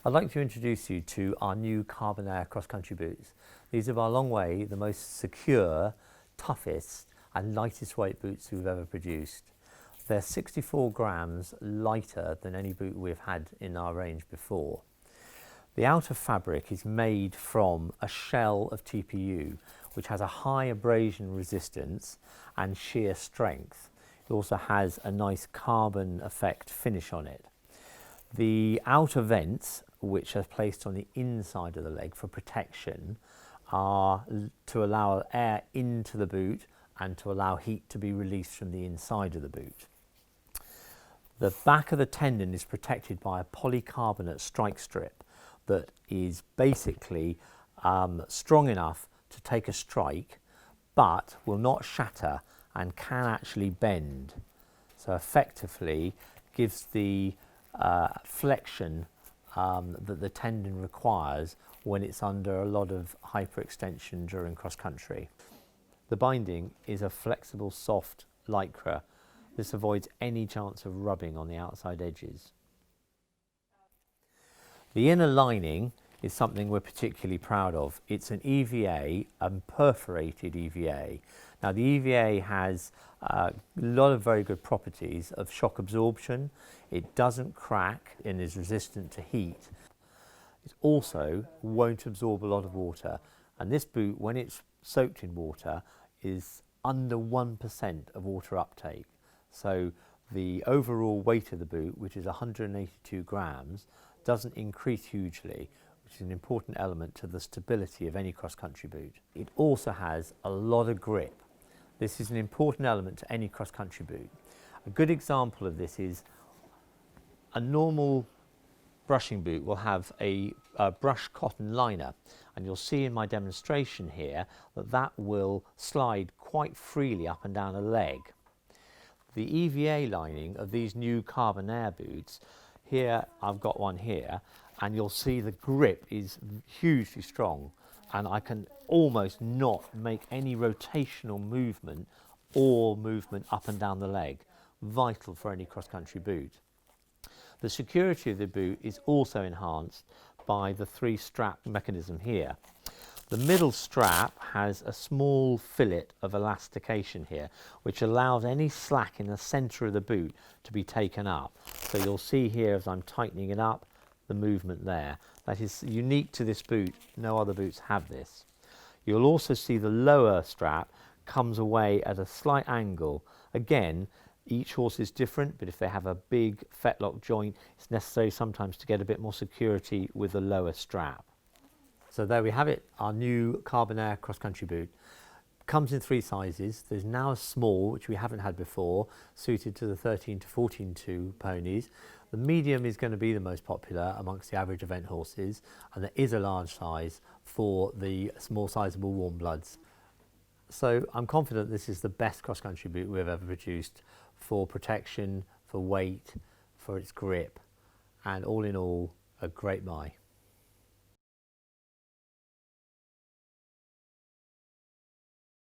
I'd like to introduce you to our new Carbon Air cross-country boots. These are by a long way the most secure, toughest and lightest weight boots we've ever produced. They're 64 grams lighter than any boot we've had in our range before. The outer fabric is made from a shell of TPU, which has a high abrasion resistance and shear strength. It also has a nice carbon effect finish on it. The outer vents, which are placed on the inside of the leg for protection, are to allow air into the boot and to allow heat to be released from the inside of the boot. The back of the tendon is protected by a polycarbonate strike strip that is basically strong enough to take a strike but will not shatter and can actually bend. So effectively gives the flexion that the tendon requires when it's under a lot of hyperextension during cross-country. The binding is a flexible, soft lycra. This avoids any chance of rubbing on the outside edges. The inner lining is something we're particularly proud of. It's an EVA, perforated EVA. Now the EVA has a lot of very good properties of shock absorption. It doesn't crack and is resistant to heat. It also won't absorb a lot of water, and this boot, when it's soaked in water, is under 1% of water uptake. So the overall weight of the boot, which is 182 grams, doesn't increase hugely, which is an important element to the stability of any cross-country boot. It also has a lot of grip. This is an important element to any cross-country boot. A good example of this is a normal brushing boot will have a brushed cotton liner, and you'll see in my demonstration here that that will slide quite freely up and down a leg. The EVA lining of these new Carbon Air boots, here I've got one here, and you'll see the grip is hugely strong, and I can almost not make any rotational movement or movement up and down the leg, vital for any cross-country boot. The security of the boot is also enhanced by the 3-strap mechanism here. The middle strap has a small fillet of elastication here, which allows any slack in the centre of the boot to be taken up. So you'll see here as I'm tightening it up, the movement there. That is unique to this boot. No other boots have this. You'll also see the lower strap comes away at a slight angle. Again, each horse is different, but if they have a big fetlock joint, it's necessary sometimes to get a bit more security with the lower strap. So there we have it, our new Carbon Air cross-country boot. Comes in 3 sizes. There's now a small, which we haven't had before, suited to the 13 to 14-2 ponies. The medium is going to be the most popular amongst the average event horses, and there is a large size for the small sizable warm bloods. So I'm confident this is the best cross-country boot we've ever produced for protection, for weight, for its grip, and all in all, a great buy.